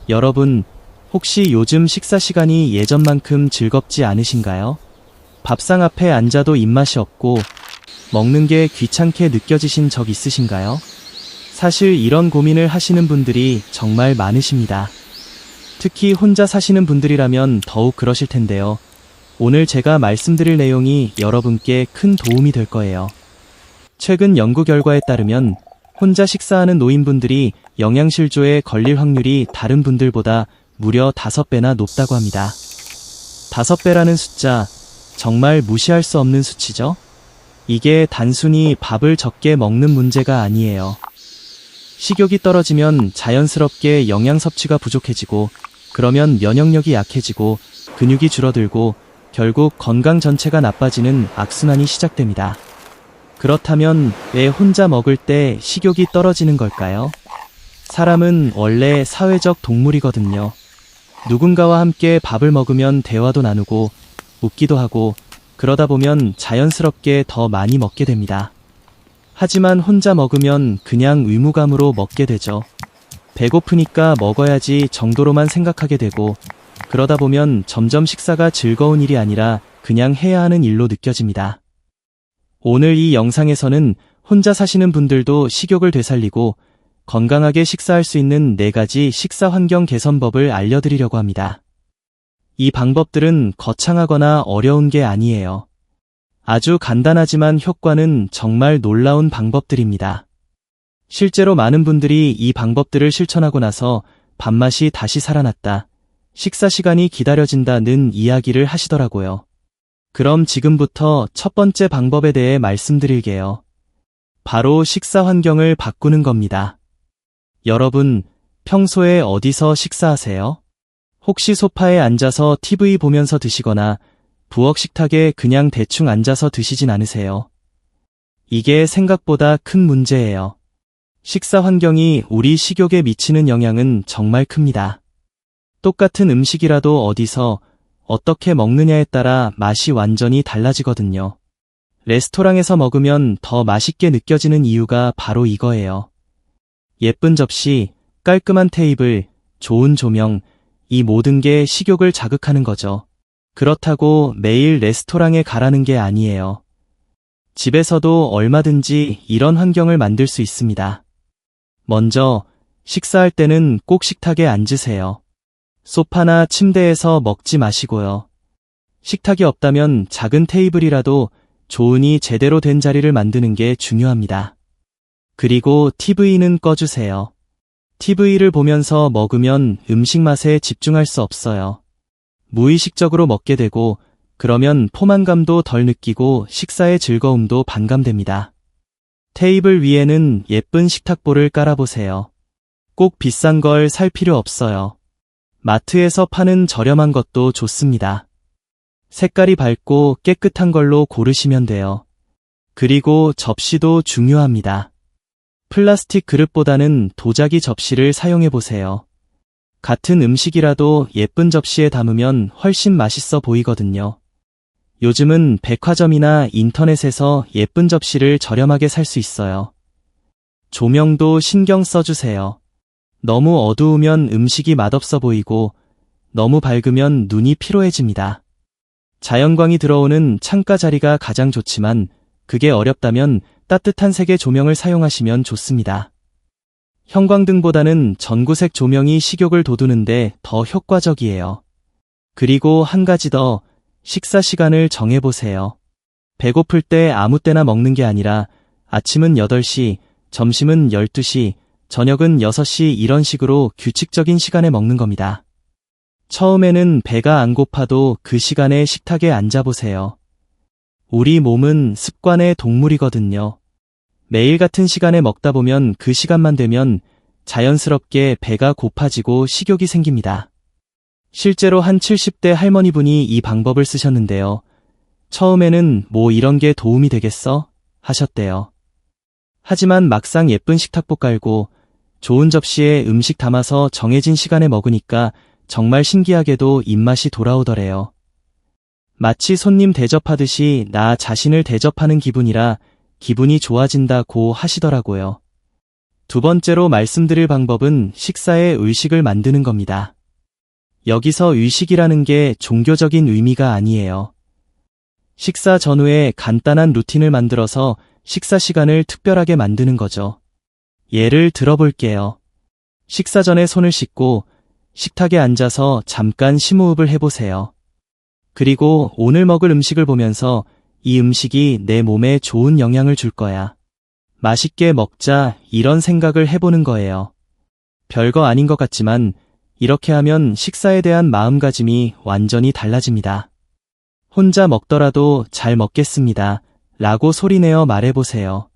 여러분, 혹시 요즘 식사 시간이 예전만큼 즐겁지 않으신가요? 밥상 앞에 앉아도 입맛이 없고 먹는 게 귀찮게 느껴지신 적 있으신가요? 사실 이런 고민을 하시는 분들이 정말 많으십니다. 특히 혼자 사시는 분들이라면 더욱 그러실 텐데요. 오늘 제가 말씀드릴 내용이 여러분께 큰 도움이 될 거예요. 최근 연구 결과에 따르면 혼자 식사하는 노인분들이 영양실조에 걸릴 확률이 다른 분들보다 무려 5배나 높다고 합니다. 5배라는 숫자, 정말 무시할 수 없는 수치죠? 이게 단순히 밥을 적게 먹는 문제가 아니에요. 식욕이 떨어지면 자연스럽게 영양 섭취가 부족해지고, 그러면 면역력이 약해지고, 근육이 줄어들고, 결국 건강 전체가 나빠지는 악순환이 시작됩니다. 그렇다면 왜 혼자 먹을 때 식욕이 떨어지는 걸까요? 사람은 원래 사회적 동물이거든요. 누군가와 함께 밥을 먹으면 대화도 나누고 웃기도 하고 그러다 보면 자연스럽게 더 많이 먹게 됩니다. 하지만 혼자 먹으면 그냥 의무감으로 먹게 되죠. 배고프니까 먹어야지 정도로만 생각하게 되고 그러다 보면 점점 식사가 즐거운 일이 아니라 그냥 해야 하는 일로 느껴집니다. 오늘 이 영상에서는 혼자 사시는 분들도 식욕을 되살리고 건강하게 식사할 수 있는 4가지 식사 환경 개선법을 알려드리려고 합니다. 이 방법들은 거창하거나 어려운 게 아니에요. 아주 간단하지만 효과는 정말 놀라운 방법들입니다. 실제로 많은 분들이 이 방법들을 실천하고 나서 밥맛이 다시 살아났다, 식사 시간이 기다려진다는 이야기를 하시더라고요. 그럼 지금부터 첫 번째 방법에 대해 말씀드릴게요. 바로 식사 환경을 바꾸는 겁니다. 여러분, 평소에 어디서 식사하세요? 혹시 소파에 앉아서 TV 보면서 드시거나 부엌 식탁에 그냥 대충 앉아서 드시진 않으세요? 이게 생각보다 큰 문제예요. 식사 환경이 우리 식욕에 미치는 영향은 정말 큽니다. 똑같은 음식이라도 어디서 어떻게 먹느냐에 따라 맛이 완전히 달라지거든요. 레스토랑에서 먹으면 더 맛있게 느껴지는 이유가 바로 이거예요. 예쁜 접시, 깔끔한 테이블, 좋은 조명, 이 모든 게 식욕을 자극하는 거죠. 그렇다고 매일 레스토랑에 가라는 게 아니에요. 집에서도 얼마든지 이런 환경을 만들 수 있습니다. 먼저, 식사할 때는 꼭 식탁에 앉으세요. 소파나 침대에서 먹지 마시고요. 식탁이 없다면 작은 테이블이라도 좋으니 제대로 된 자리를 만드는 게 중요합니다. 그리고 TV는 꺼주세요. TV를 보면서 먹으면 음식 맛에 집중할 수 없어요. 무의식적으로 먹게 되고 그러면 포만감도 덜 느끼고 식사의 즐거움도 반감됩니다. 테이블 위에는 예쁜 식탁보를 깔아보세요. 꼭 비싼 걸 살 필요 없어요. 마트에서 파는 저렴한 것도 좋습니다. 색깔이 밝고 깨끗한 걸로 고르시면 돼요. 그리고 접시도 중요합니다. 플라스틱 그릇보다는 도자기 접시를 사용해보세요. 같은 음식이라도 예쁜 접시에 담으면 훨씬 맛있어 보이거든요. 요즘은 백화점이나 인터넷에서 예쁜 접시를 저렴하게 살 수 있어요. 조명도 신경 써주세요. 너무 어두우면 음식이 맛없어 보이고 너무 밝으면 눈이 피로해집니다. 자연광이 들어오는 창가 자리가 가장 좋지만 그게 어렵다면 따뜻한 색의 조명을 사용하시면 좋습니다. 형광등보다는 전구색 조명이 식욕을 돋우는데 더 효과적이에요. 그리고 한 가지 더, 식사 시간을 정해보세요. 배고플 때 아무 때나 먹는 게 아니라 아침은 8시, 점심은 12시, 저녁은 6시 이런 식으로 규칙적인 시간에 먹는 겁니다. 처음에는 배가 안 고파도 그 시간에 식탁에 앉아보세요. 우리 몸은 습관의 동물이거든요. 매일 같은 시간에 먹다 보면 그 시간만 되면 자연스럽게 배가 고파지고 식욕이 생깁니다. 실제로 한 70대 할머니분이 이 방법을 쓰셨는데요. 처음에는 뭐 이런 게 도움이 되겠어? 하셨대요. 하지만 막상 예쁜 식탁보 깔고 좋은 접시에 음식 담아서 정해진 시간에 먹으니까 정말 신기하게도 입맛이 돌아오더래요. 마치 손님 대접하듯이 나 자신을 대접하는 기분이라 기분이 좋아진다고 하시더라고요. 두 번째로 말씀드릴 방법은 식사에 의식을 만드는 겁니다. 여기서 의식이라는 게 종교적인 의미가 아니에요. 식사 전후에 간단한 루틴을 만들어서 식사 시간을 특별하게 만드는 거죠. 예를 들어볼게요. 식사 전에 손을 씻고 식탁에 앉아서 잠깐 심호흡을 해보세요. 그리고 오늘 먹을 음식을 보면서 이 음식이 내 몸에 좋은 영향을 줄 거야. 맛있게 먹자, 이런 생각을 해보는 거예요. 별거 아닌 것 같지만 이렇게 하면 식사에 대한 마음가짐이 완전히 달라집니다. 혼자 먹더라도 잘 먹겠습니다 라고 소리내어 말해보세요.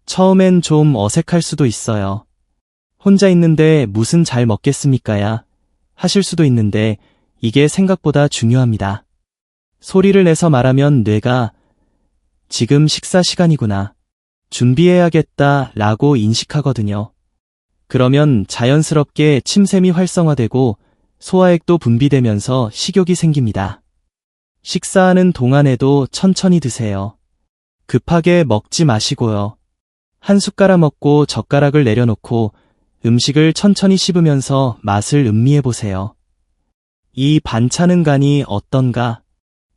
처음엔 좀 어색할 수도 있어요. 혼자 있는데 무슨 잘 먹겠습니까야 하실 수도 있는데 이게 생각보다 중요합니다. 소리를 내서 말하면 뇌가 지금 식사 시간이구나, 준비해야겠다 라고 인식하거든요. 그러면 자연스럽게 침샘이 활성화되고 소화액도 분비되면서 식욕이 생깁니다. 식사하는 동안에도 천천히 드세요. 급하게 먹지 마시고요. 한 숟가락 먹고 젓가락을 내려놓고 음식을 천천히 씹으면서 맛을 음미해보세요. 이 반찬은 간이 어떤가?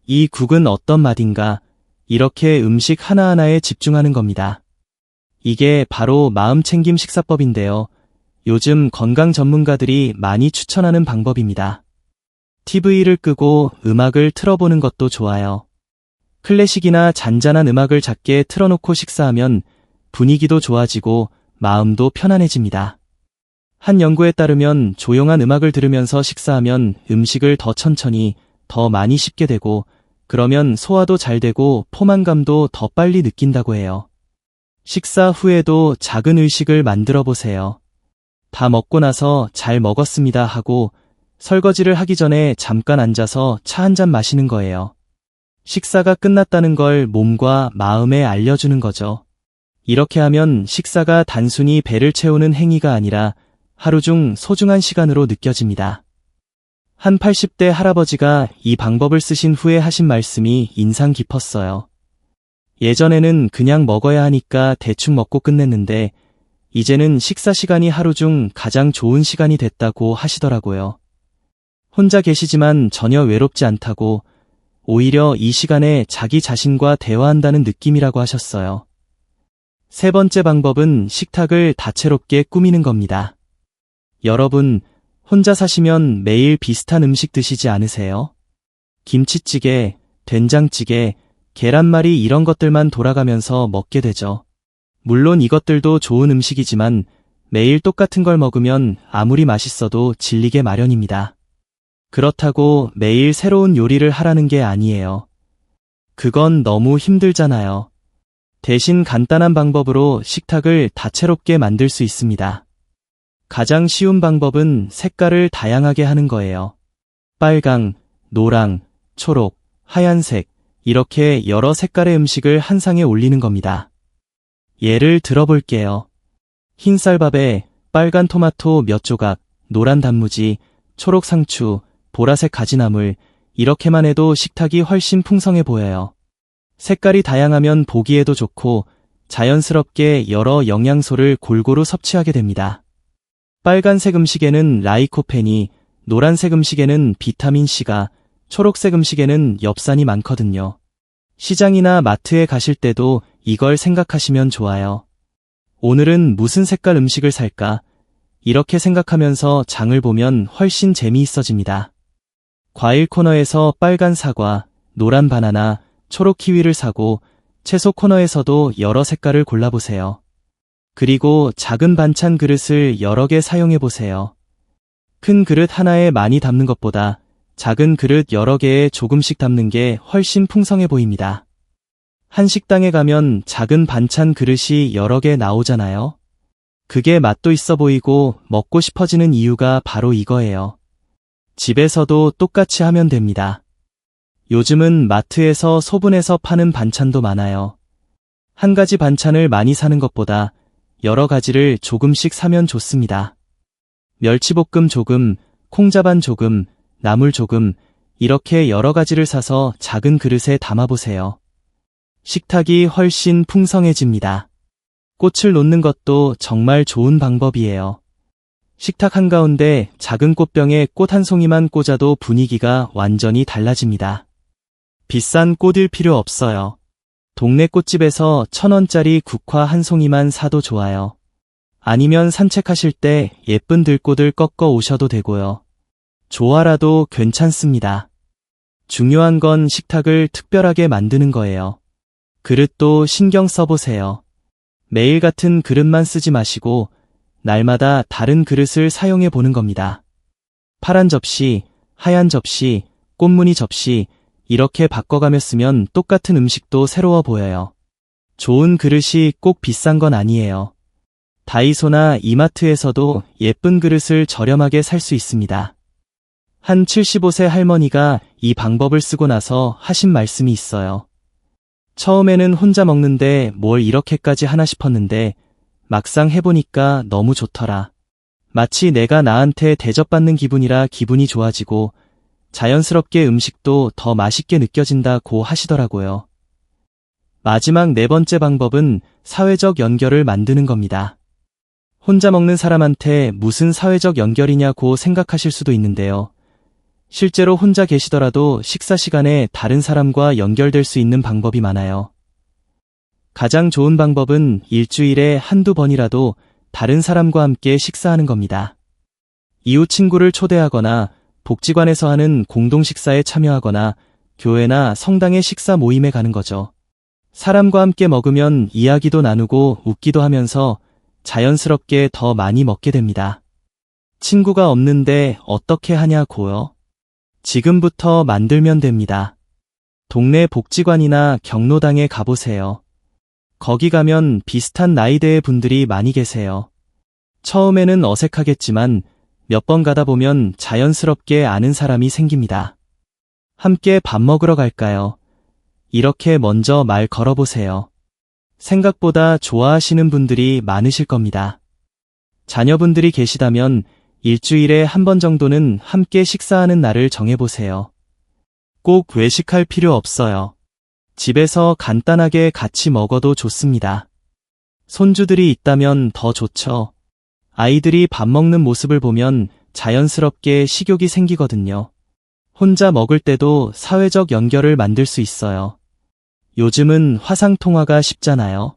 이 국은 어떤 맛인가? 이렇게 음식 하나하나에 집중하는 겁니다. 이게 바로 마음챙김 식사법인데요. 요즘 건강 전문가들이 많이 추천하는 방법입니다. TV를 끄고 음악을 틀어보는 것도 좋아요. 클래식이나 잔잔한 음악을 작게 틀어놓고 식사하면 분위기도 좋아지고 마음도 편안해집니다. 한 연구에 따르면 조용한 음악을 들으면서 식사하면 음식을 더 천천히, 더 많이 씹게 되고 그러면 소화도 잘 되고 포만감도 더 빨리 느낀다고 해요. 식사 후에도 작은 의식을 만들어 보세요. 다 먹고 나서 잘 먹었습니다 하고 설거지를 하기 전에 잠깐 앉아서 차 한 잔 마시는 거예요. 식사가 끝났다는 걸 몸과 마음에 알려주는 거죠. 이렇게 하면 식사가 단순히 배를 채우는 행위가 아니라 하루 중 소중한 시간으로 느껴집니다. 한 80대 할아버지가 이 방법을 쓰신 후에 하신 말씀이 인상 깊었어요. 예전에는 그냥 먹어야 하니까 대충 먹고 끝냈는데 이제는 식사 시간이 하루 중 가장 좋은 시간이 됐다고 하시더라고요. 혼자 계시지만 전혀 외롭지 않다고, 오히려 이 시간에 자기 자신과 대화한다는 느낌이라고 하셨어요. 세 번째 방법은 식탁을 다채롭게 꾸미는 겁니다. 여러분, 혼자 사시면 매일 비슷한 음식 드시지 않으세요? 김치찌개, 된장찌개, 계란말이 이런 것들만 돌아가면서 먹게 되죠. 물론 이것들도 좋은 음식이지만 매일 똑같은 걸 먹으면 아무리 맛있어도 질리게 마련입니다. 그렇다고 매일 새로운 요리를 하라는 게 아니에요. 그건 너무 힘들잖아요. 대신 간단한 방법으로 식탁을 다채롭게 만들 수 있습니다. 가장 쉬운 방법은 색깔을 다양하게 하는 거예요. 빨강, 노랑, 초록, 하얀색, 이렇게 여러 색깔의 음식을 한 상에 올리는 겁니다. 예를 들어볼게요. 흰 쌀밥에 빨간 토마토 몇 조각, 노란 단무지, 초록 상추, 보라색 가지나물, 이렇게만 해도 식탁이 훨씬 풍성해 보여요. 색깔이 다양하면 보기에도 좋고 자연스럽게 여러 영양소를 골고루 섭취하게 됩니다. 빨간색 음식에는 라이코펜이, 노란색 음식에는 비타민C가, 초록색 음식에는 엽산이 많거든요. 시장이나 마트에 가실 때도 이걸 생각하시면 좋아요. 오늘은 무슨 색깔 음식을 살까? 이렇게 생각하면서 장을 보면 훨씬 재미있어집니다. 과일 코너에서 빨간 사과, 노란 바나나, 초록 키위를 사고 채소 코너에서도 여러 색깔을 골라보세요. 그리고 작은 반찬 그릇을 여러 개 사용해보세요. 큰 그릇 하나에 많이 담는 것보다 작은 그릇 여러 개에 조금씩 담는 게 훨씬 풍성해 보입니다. 한 식당에 가면 작은 반찬 그릇이 여러 개 나오잖아요. 그게 맛도 있어 보이고 먹고 싶어지는 이유가 바로 이거예요. 집에서도 똑같이 하면 됩니다. 요즘은 마트에서 소분해서 파는 반찬도 많아요. 한 가지 반찬을 많이 사는 것보다 여러 가지를 조금씩 사면 좋습니다. 멸치볶음 조금, 콩자반 조금, 나물 조금, 이렇게 여러 가지를 사서 작은 그릇에 담아보세요. 식탁이 훨씬 풍성해집니다. 꽃을 놓는 것도 정말 좋은 방법이에요. 식탁 한가운데 작은 꽃병에 꽃 한 송이만 꽂아도 분위기가 완전히 달라집니다. 비싼 꽃일 필요 없어요. 동네 꽃집에서 1,000원짜리 국화 한 송이만 사도 좋아요. 아니면 산책하실 때 예쁜 들꽃을 꺾어 오셔도 되고요. 조화라도 괜찮습니다. 중요한 건 식탁을 특별하게 만드는 거예요. 그릇도 신경 써보세요. 매일 같은 그릇만 쓰지 마시고 날마다 다른 그릇을 사용해 보는 겁니다. 파란 접시, 하얀 접시, 꽃무늬 접시 이렇게 바꿔가며 쓰면 똑같은 음식도 새로워 보여요. 좋은 그릇이 꼭 비싼 건 아니에요. 다이소나 이마트에서도 예쁜 그릇을 저렴하게 살 수 있습니다. 한 75세 할머니가 이 방법을 쓰고 나서 하신 말씀이 있어요. 처음에는 혼자 먹는데 뭘 이렇게까지 하나 싶었는데 막상 해보니까 너무 좋더라. 마치 내가 나한테 대접받는 기분이라 기분이 좋아지고 자연스럽게 음식도 더 맛있게 느껴진다고 하시더라고요. 마지막 네 번째 방법은 사회적 연결을 만드는 겁니다. 혼자 먹는 사람한테 무슨 사회적 연결이냐고 생각하실 수도 있는데요. 실제로 혼자 계시더라도 식사 시간에 다른 사람과 연결될 수 있는 방법이 많아요. 가장 좋은 방법은 일주일에 한두 번이라도 다른 사람과 함께 식사하는 겁니다. 이웃 친구를 초대하거나 복지관에서 하는 공동 식사에 참여하거나 교회나 성당의 식사 모임에 가는 거죠. 사람과 함께 먹으면 이야기도 나누고 웃기도 하면서 자연스럽게 더 많이 먹게 됩니다. 친구가 없는데 어떻게 하냐고요? 지금부터 만들면 됩니다. 동네 복지관이나 경로당에 가보세요. 거기 가면 비슷한 나이대의 분들이 많이 계세요. 처음에는 어색하겠지만 몇 번 가다 보면 자연스럽게 아는 사람이 생깁니다. 함께 밥 먹으러 갈까요? 이렇게 먼저 말 걸어보세요. 생각보다 좋아하시는 분들이 많으실 겁니다. 자녀분들이 계시다면 일주일에 한 번 정도는 함께 식사하는 날을 정해보세요. 꼭 외식할 필요 없어요. 집에서 간단하게 같이 먹어도 좋습니다. 손주들이 있다면 더 좋죠. 아이들이 밥 먹는 모습을 보면 자연스럽게 식욕이 생기거든요. 혼자 먹을 때도 사회적 연결을 만들 수 있어요. 요즘은 화상통화가 쉽잖아요.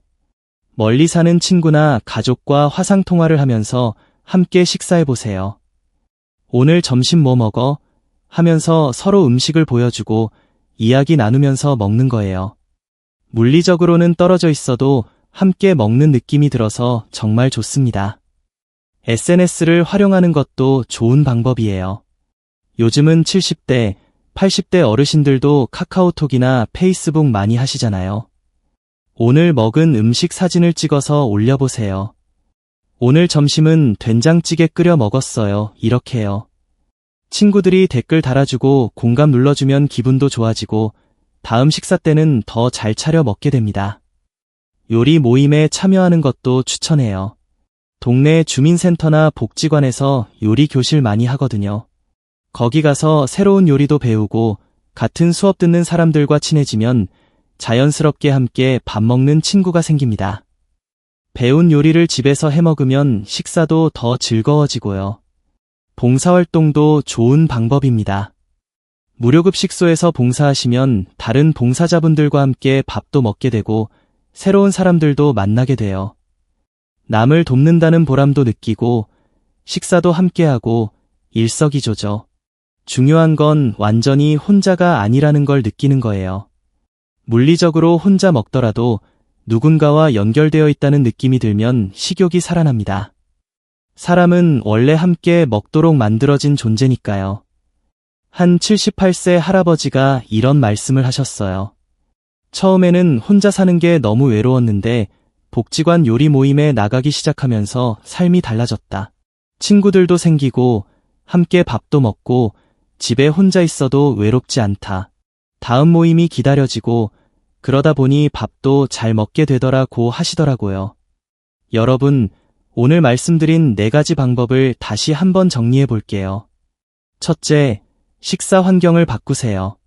멀리 사는 친구나 가족과 화상통화를 하면서 함께 식사해보세요. 오늘 점심 뭐 먹어? 하면서 서로 음식을 보여주고 이야기 나누면서 먹는 거예요. 물리적으로는 떨어져 있어도 함께 먹는 느낌이 들어서 정말 좋습니다. SNS를 활용하는 것도 좋은 방법이에요. 요즘은 70대, 80대 어르신들도 카카오톡이나 페이스북 많이 하시잖아요. 오늘 먹은 음식 사진을 찍어서 올려보세요. 오늘 점심은 된장찌개 끓여 먹었어요. 이렇게요. 친구들이 댓글 달아주고 공감 눌러주면 기분도 좋아지고 다음 식사 때는 더 잘 차려 먹게 됩니다. 요리 모임에 참여하는 것도 추천해요. 동네 주민센터나 복지관에서 요리 교실 많이 하거든요. 거기 가서 새로운 요리도 배우고 같은 수업 듣는 사람들과 친해지면 자연스럽게 함께 밥 먹는 친구가 생깁니다. 배운 요리를 집에서 해 먹으면 식사도 더 즐거워지고요. 봉사활동도 좋은 방법입니다. 무료급식소에서 봉사하시면 다른 봉사자분들과 함께 밥도 먹게 되고 새로운 사람들도 만나게 돼요. 남을 돕는다는 보람도 느끼고 식사도 함께하고 일석이조죠. 중요한 건 완전히 혼자가 아니라는 걸 느끼는 거예요. 물리적으로 혼자 먹더라도 누군가와 연결되어 있다는 느낌이 들면 식욕이 살아납니다. 사람은 원래 함께 먹도록 만들어진 존재니까요. 한 78세 할아버지가 이런 말씀을 하셨어요. 처음에는 혼자 사는 게 너무 외로웠는데 복지관 요리 모임에 나가기 시작하면서 삶이 달라졌다. 친구들도 생기고 함께 밥도 먹고 집에 혼자 있어도 외롭지 않다. 다음 모임이 기다려지고 그러다 보니 밥도 잘 먹게 되더라고 하시더라고요. 여러분, 오늘 말씀드린 4가지 방법을 다시 한번 정리해 볼게요. 첫째, 식사 환경을 바꾸세요.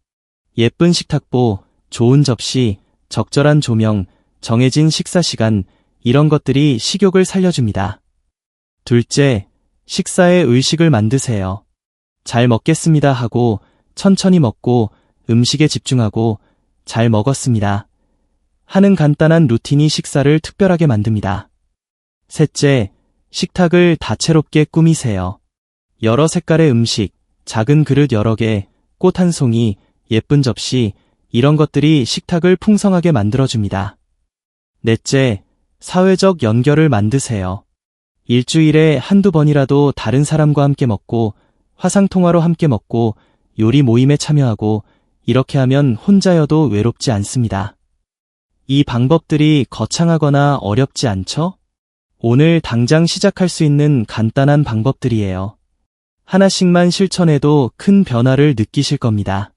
예쁜 식탁보, 좋은 접시, 적절한 조명, 정해진 식사 시간, 이런 것들이 식욕을 살려줍니다. 둘째, 식사에 의식을 만드세요. 잘 먹겠습니다 하고 천천히 먹고 음식에 집중하고 잘 먹었습니다 하는 간단한 루틴이 식사를 특별하게 만듭니다. 셋째, 식탁을 다채롭게 꾸미세요. 여러 색깔의 음식, 작은 그릇 여러 개, 꽃 한 송이, 예쁜 접시, 이런 것들이 식탁을 풍성하게 만들어줍니다. 넷째, 사회적 연결을 만드세요. 일주일에 한두 번이라도 다른 사람과 함께 먹고, 화상통화로 함께 먹고, 요리 모임에 참여하고, 이렇게 하면 혼자여도 외롭지 않습니다. 이 방법들이 거창하거나 어렵지 않죠? 오늘 당장 시작할 수 있는 간단한 방법들이에요. 하나씩만 실천해도 큰 변화를 느끼실 겁니다.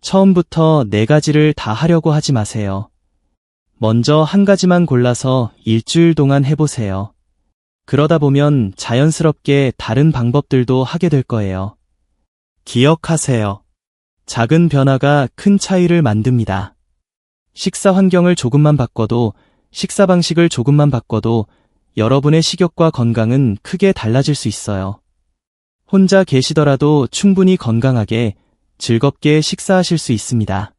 처음부터 4가지를 다 하려고 하지 마세요. 먼저 한 가지만 골라서 일주일 동안 해보세요. 그러다 보면 자연스럽게 다른 방법들도 하게 될 거예요. 기억하세요. 작은 변화가 큰 차이를 만듭니다. 식사 환경을 조금만 바꿔도, 식사 방식을 조금만 바꿔도 여러분의 식욕과 건강은 크게 달라질 수 있어요. 혼자 계시더라도 충분히 건강하게, 즐겁게 식사하실 수 있습니다.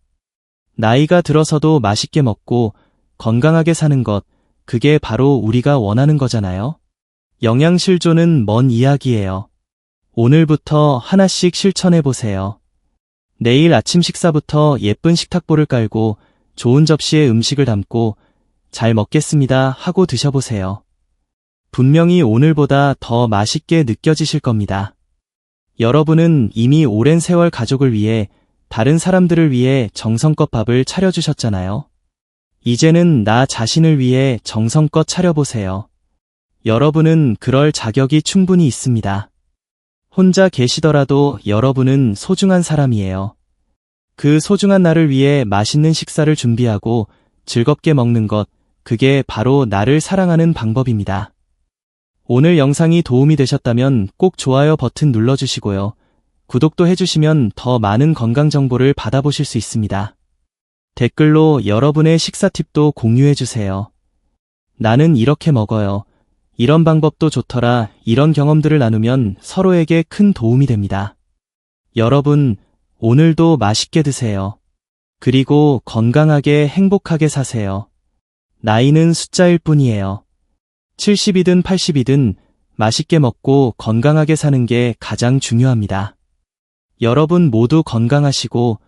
나이가 들어서도 맛있게 먹고 건강하게 사는 것, 그게 바로 우리가 원하는 거잖아요. 영양실조는 먼 이야기예요. 오늘부터 하나씩 실천해보세요. 내일 아침 식사부터 예쁜 식탁보를 깔고 좋은 접시에 음식을 담고 잘 먹겠습니다 하고 드셔보세요. 분명히 오늘보다 더 맛있게 느껴지실 겁니다. 여러분은 이미 오랜 세월 가족을 위해, 다른 사람들을 위해 정성껏 밥을 차려주셨잖아요. 이제는 나 자신을 위해 정성껏 차려보세요. 여러분은 그럴 자격이 충분히 있습니다. 혼자 계시더라도 여러분은 소중한 사람이에요. 그 소중한 나를 위해 맛있는 식사를 준비하고 즐겁게 먹는 것, 그게 바로 나를 사랑하는 방법입니다. 오늘 영상이 도움이 되셨다면 꼭 좋아요 버튼 눌러주시고요. 구독도 해주시면 더 많은 건강 정보를 받아보실 수 있습니다. 댓글로 여러분의 식사 팁도 공유해주세요. 나는 이렇게 먹어요. 이런 방법도 좋더라. 이런 경험들을 나누면 서로에게 큰 도움이 됩니다. 여러분, 오늘도 맛있게 드세요. 그리고 건강하게 행복하게 사세요. 나이는 숫자일 뿐이에요. 70이든 80이든 맛있게 먹고 건강하게 사는 게 가장 중요합니다. 여러분 모두 건강하시고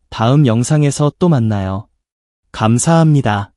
다음 영상에서 또 만나요. 감사합니다.